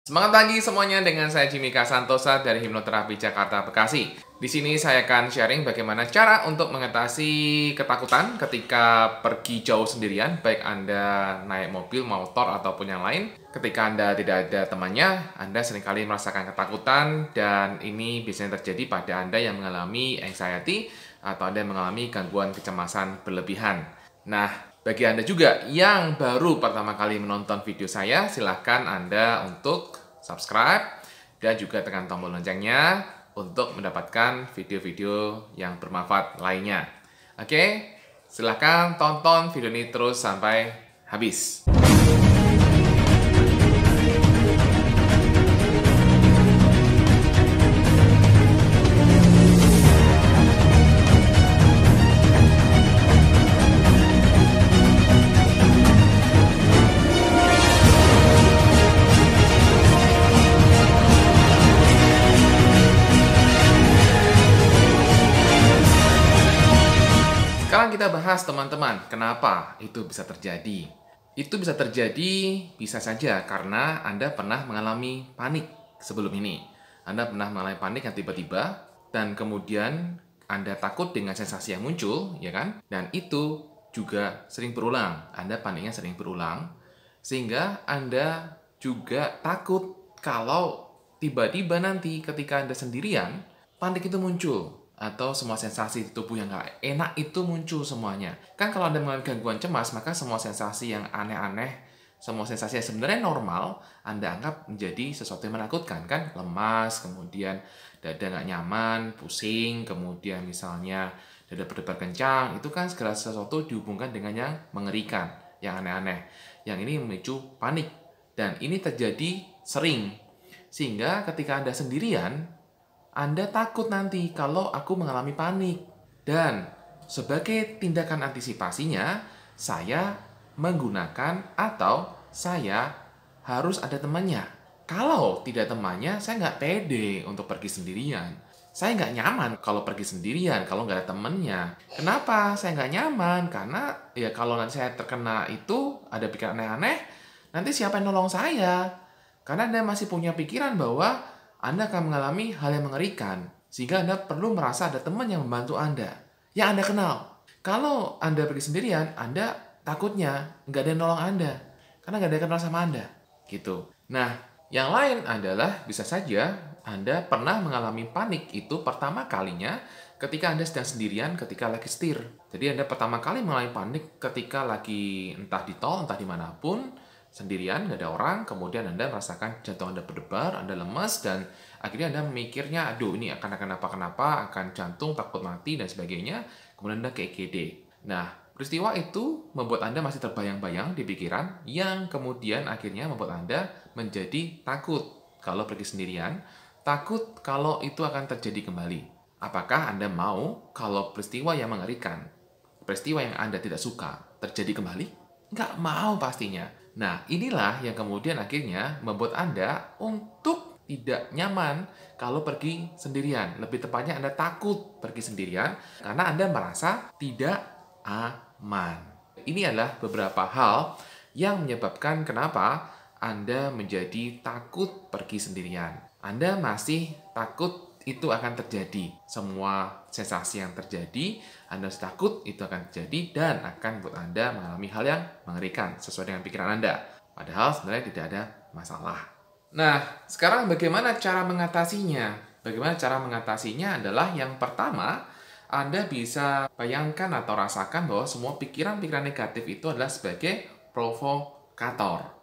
Semangat pagi semuanya, dengan saya Jimmy K. Santosa dari Hipnoterapi Jakarta Bekasi. Di sini saya akan sharing bagaimana cara untuk mengatasi ketakutan ketika pergi jauh sendirian, baik Anda naik mobil, motor, ataupun yang lain. Ketika Anda tidak ada temannya, Anda seringkali merasakan ketakutan, dan ini biasanya terjadi pada Anda yang mengalami anxiety atau Anda yang mengalami gangguan kecemasan berlebihan. Nah, bagi Anda juga yang baru pertama kali menonton video saya, silahkan Anda untuk subscribe dan juga tekan tombol loncengnya untuk mendapatkan video-video yang bermanfaat lainnya. Oke, silahkan tonton video ini terus sampai habis. Sekarang kita bahas, teman-teman, kenapa itu bisa terjadi. Itu bisa terjadi bisa saja karena Anda pernah mengalami panik sebelum ini. Anda pernah mengalami panik yang tiba-tiba, dan kemudian Anda takut dengan sensasi yang muncul, ya kan? Dan itu juga sering berulang. Anda paniknya sering berulang, sehingga Anda juga takut kalau tiba-tiba nanti ketika Anda sendirian, panik itu muncul. Atau semua sensasi di tubuh yang nggak enak itu muncul semuanya. Kan kalau Anda mengalami gangguan cemas, maka semua sensasi yang aneh-aneh, semua sensasi yang sebenarnya normal, Anda anggap menjadi sesuatu yang menakutkan, kan? Lemas, kemudian dada nggak nyaman, pusing, kemudian misalnya dada berdebar kencang, itu kan segala sesuatu dihubungkan dengan yang mengerikan, yang aneh-aneh. Yang ini memicu panik. Dan ini terjadi sering. Sehingga ketika Anda sendirian, Anda takut nanti kalau aku mengalami panik. Dan sebagai tindakan antisipasinya, saya menggunakan atau saya harus ada temannya. Kalau tidak temannya, saya nggak pede untuk pergi sendirian. Saya nggak nyaman kalau pergi sendirian, kalau nggak ada temennya. Kenapa saya nggak nyaman? Karena ya kalau nanti saya terkena itu, ada pikiran aneh-aneh, nanti siapa yang nolong saya? Karena Anda masih punya pikiran bahwa Anda akan mengalami hal yang mengerikan, sehingga Anda perlu merasa ada teman yang membantu Anda, yang Anda kenal. Kalau Anda pergi sendirian, Anda takutnya nggak ada yang nolong Anda, karena nggak ada yang kenal sama Anda. Gitu. Nah, yang lain adalah bisa saja Anda pernah mengalami panik itu pertama kalinya ketika Anda sedang sendirian ketika lagi setir. Jadi Anda pertama kali mengalami panik ketika lagi entah di tol, entah dimanapun, sendirian, nggak ada orang, kemudian Anda merasakan jantung Anda berdebar, Anda lemas, dan akhirnya Anda memikirnya, aduh ini akan kenapa-kenapa, akan jantung, takut mati, dan sebagainya, kemudian Anda ke IGD. Nah, peristiwa itu membuat Anda masih terbayang-bayang di pikiran, yang kemudian akhirnya membuat Anda menjadi takut kalau pergi sendirian, takut kalau itu akan terjadi kembali. Apakah Anda mau kalau peristiwa yang mengerikan, peristiwa yang Anda tidak suka, terjadi kembali? Nggak mau pastinya. Nah, inilah yang kemudian akhirnya membuat Anda untuk tidak nyaman kalau pergi sendirian. Lebih tepatnya Anda takut pergi sendirian karena Anda merasa tidak aman. Ini adalah beberapa hal yang menyebabkan kenapa Anda menjadi takut pergi sendirian. Anda masih takut itu akan terjadi. Semua sensasi yang terjadi, Anda takut itu akan terjadi dan akan membuat Anda mengalami hal yang mengerikan sesuai dengan pikiran Anda. Padahal sebenarnya tidak ada masalah. Nah, sekarang bagaimana cara mengatasinya? Bagaimana cara mengatasinya adalah yang pertama, Anda bisa bayangkan atau rasakan bahwa semua pikiran-pikiran negatif itu adalah sebagai provokator.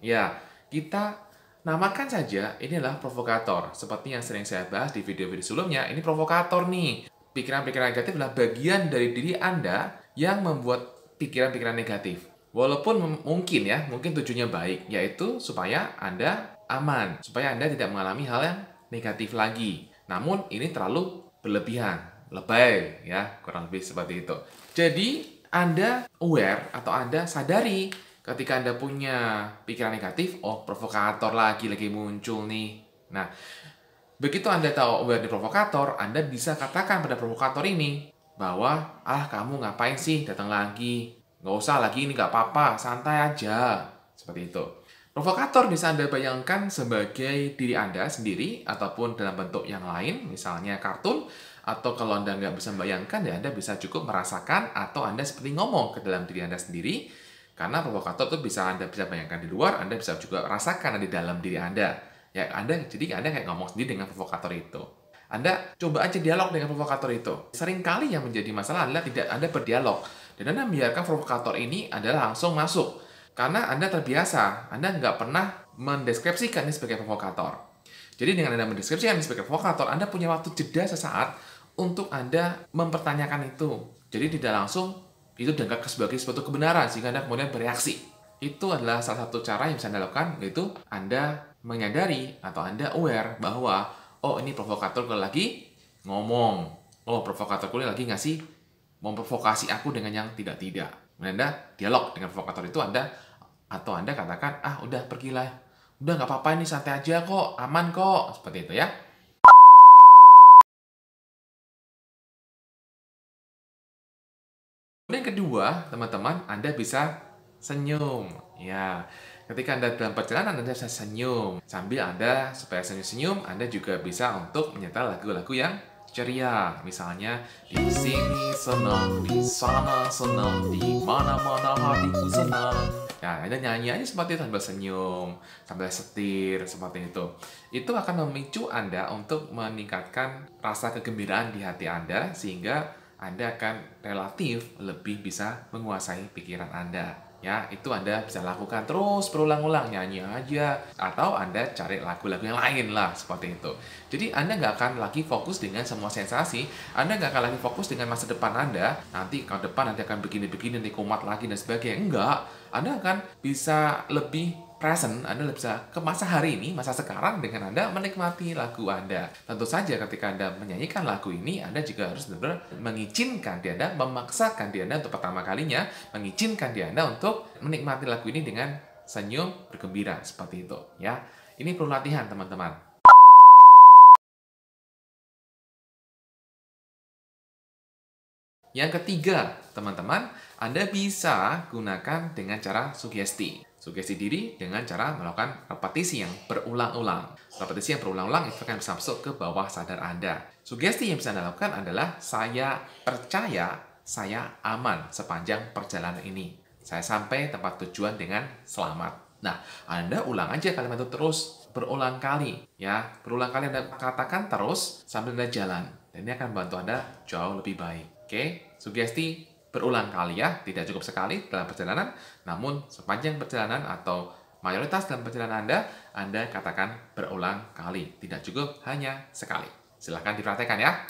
Ya, kita namakan saja ini adalah provokator. Seperti yang sering saya bahas di video-video sebelumnya, ini provokator nih. Pikiran-pikiran negatif adalah bagian dari diri Anda yang membuat pikiran-pikiran negatif. Walaupun mungkin tujuannya baik, yaitu supaya Anda aman, supaya Anda tidak mengalami hal yang negatif lagi. Namun ini terlalu berlebihan, lebay ya, kurang lebih seperti itu. Jadi Anda aware atau Anda sadari ketika Anda punya pikiran negatif, oh provokator lagi muncul nih. Nah, begitu Anda tahu aware di provokator, Anda bisa katakan pada provokator ini bahwa, kamu ngapain sih datang lagi? Nggak usah lagi, ini nggak apa-apa, santai aja. Seperti itu. Provokator bisa Anda bayangkan sebagai diri Anda sendiri ataupun dalam bentuk yang lain, misalnya kartun, atau kalau Anda nggak bisa bayangkan, ya Anda bisa cukup merasakan atau Anda seperti ngomong ke dalam diri Anda sendiri, karena provokator itu bisa Anda bisa bayangkan di luar, Anda bisa juga rasakan di dalam diri Anda. Ya, jadi Anda kayak ngomong sendiri dengan provokator itu. Anda coba aja dialog dengan provokator itu. Seringkali yang menjadi masalah adalah tidak Anda berdialog, dan Anda membiarkan provokator ini adalah langsung masuk. Karena Anda terbiasa, Anda nggak pernah mendeskripsikan ini sebagai provokator. Jadi dengan Anda mendeskripsikan ini sebagai provokator, Anda punya waktu jeda sesaat untuk Anda mempertanyakan itu. Jadi tidak langsung itu dianggap sebagai suatu kebenaran, sehingga Anda kemudian bereaksi. Itu adalah salah satu cara yang bisa Anda lakukan, yaitu Anda menyadari atau Anda aware bahwa, oh ini provokator lagi ngomong. Oh provokator lagi ngasih, memprovokasi aku dengan yang tidak-tidak. Anda dialog dengan provokator itu, Anda katakan, udah pergilah, udah nggak apa-apa, ini santai aja kok, aman kok, seperti itu ya. Kemudian yang kedua, teman-teman, Anda bisa senyum. Ya, ketika Anda dalam perjalanan, Anda bisa senyum. Sambil Anda, supaya senyum-senyum, Anda juga bisa untuk menyetel lagu-lagu yang ceria. Misalnya, di sini senang, di sana senang, di mana-mana hatiku senang. Ya, Anda nyanyi aja seperti itu sambil senyum, sambil setir, seperti itu. Itu akan memicu Anda untuk meningkatkan rasa kegembiraan di hati Anda, sehingga Anda akan relatif lebih bisa menguasai pikiran Anda. Ya, itu Anda bisa lakukan terus berulang-ulang, nyanyi aja, atau Anda cari lagu-lagu yang lain lah, seperti itu. Jadi Anda nggak akan lagi fokus dengan semua sensasi, Anda nggak akan lagi fokus dengan masa depan Anda, nanti ke depan Anda akan begini-begini, nanti kumat lagi dan sebagainya. Enggak, Anda akan bisa lebih present, Anda bisa ke masa hari ini, masa sekarang dengan Anda menikmati lagu Anda. Tentu saja ketika Anda menyanyikan lagu ini, Anda juga harus benar-benar mengizinkan diri Anda, memaksakan diri Anda untuk pertama kalinya, mengizinkan diri Anda untuk menikmati lagu ini dengan senyum, bergembira, seperti itu. Ya, ini perlu latihan, teman-teman. Yang ketiga, teman-teman, Anda bisa gunakan dengan cara sugesti. Sugesti diri dengan cara melakukan repetisi yang berulang-ulang. Repetisi yang berulang-ulang itu akan bisa masuk ke bawah sadar Anda. Sugesti yang bisa Anda lakukan adalah, saya percaya saya aman sepanjang perjalanan ini. Saya sampai tempat tujuan dengan selamat. Nah, Anda ulang aja kalimat itu terus berulang kali. Ya, berulang kali Anda katakan terus sambil Anda jalan. Dan ini akan membantu Anda jauh lebih baik. Oke, sugesti berulang kali ya, tidak cukup sekali dalam perjalanan, namun sepanjang perjalanan atau mayoritas dalam perjalanan Anda katakan berulang kali, tidak cukup hanya sekali. Silahkan dipraktekkan ya.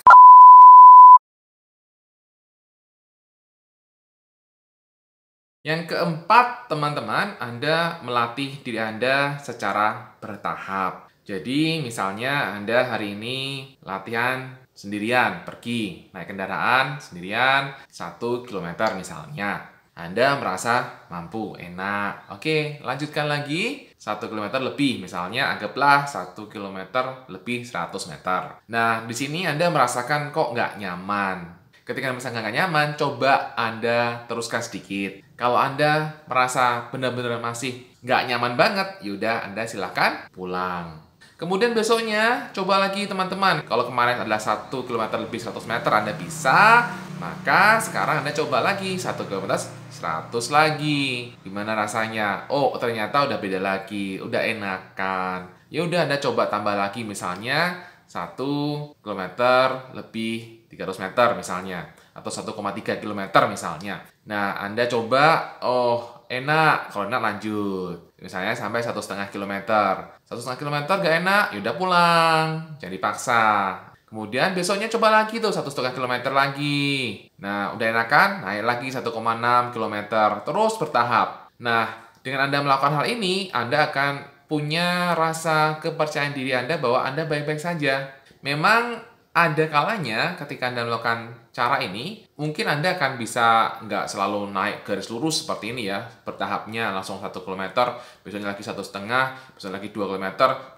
Yang keempat, teman-teman, Anda melatih diri Anda secara bertahap. Jadi, misalnya Anda hari ini latihan sendirian, pergi, naik kendaraan sendirian 1 kilometer misalnya. Anda merasa mampu, enak. Oke, lanjutkan lagi 1 kilometer lebih, misalnya anggaplah 1 kilometer lebih 100 meter. Nah, di sini Anda merasakan kok nggak nyaman. Ketika Anda merasa nggak nyaman, coba Anda teruskan sedikit. Kalau Anda merasa benar-benar masih nggak nyaman banget, yaudah Anda silahkan pulang. Kemudian besoknya, coba lagi teman-teman. Kalau kemarin adalah 1 km lebih 100 meter Anda bisa, maka sekarang Anda coba lagi 1 km 100 lagi. Gimana rasanya? Oh, ternyata udah beda lagi, udah enakan. Ya udah Anda coba tambah lagi, misalnya 1 km lebih 300 meter misalnya, atau 1,3 km misalnya. Nah, Anda coba, oh enak, kalau enak lanjut. Misalnya sampai 1,5 kilometer. 1,5 kilometer gak enak, yaudah pulang. Jadi paksa. Kemudian besoknya coba lagi tuh 1,5 kilometer lagi. Nah, udah enakan, naik lagi 1,6 kilometer. Terus bertahap. Nah, dengan Anda melakukan hal ini, Anda akan punya rasa kepercayaan diri Anda bahwa Anda baik-baik saja. Memang ada kalanya ketika Anda melakukan cara ini, mungkin Anda akan bisa nggak selalu naik garis lurus seperti ini ya, bertahapnya langsung 1 km, besoknya lagi 1,5, besok lagi 2 km,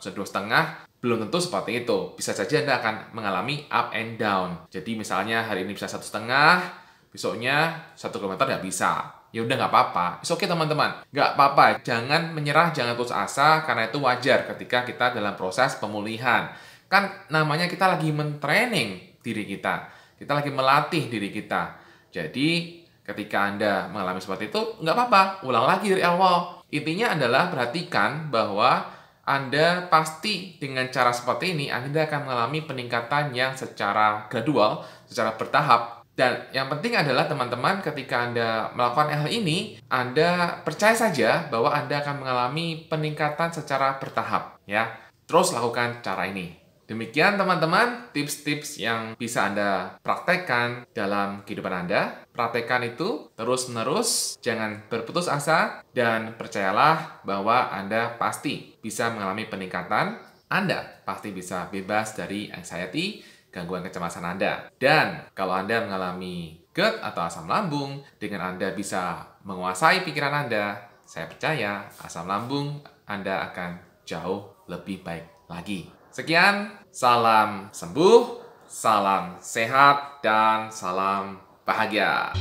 besok 2,5, belum tentu seperti itu. Bisa saja Anda akan mengalami up and down. Jadi misalnya hari ini bisa 1,5, besoknya 1 km nggak bisa. ya udah nggak apa-apa. It's okay teman-teman, nggak apa-apa. Jangan menyerah, jangan putus asa, karena itu wajar ketika kita dalam proses pemulihan. Kan namanya kita lagi men-training diri kita. Kita lagi melatih diri kita. Jadi ketika Anda mengalami seperti itu, nggak apa-apa, ulang lagi dari awal. Intinya adalah perhatikan bahwa Anda pasti dengan cara seperti ini, Anda akan mengalami peningkatan yang secara gradual, secara bertahap. Dan yang penting adalah teman-teman ketika Anda melakukan hal ini, Anda percaya saja bahwa Anda akan mengalami peningkatan secara bertahap. Ya, terus lakukan cara ini. Demikian teman-teman, tips-tips yang bisa Anda praktekkan dalam kehidupan Anda. Praktekkan itu terus-menerus, jangan berputus asa, dan percayalah bahwa Anda pasti bisa mengalami peningkatan. Anda pasti bisa bebas dari anxiety, gangguan kecemasan Anda. Dan kalau Anda mengalami GERD atau asam lambung, dengan Anda bisa menguasai pikiran Anda, saya percaya asam lambung Anda akan jauh lebih baik lagi. Sekian, salam sembuh, salam sehat, dan salam bahagia.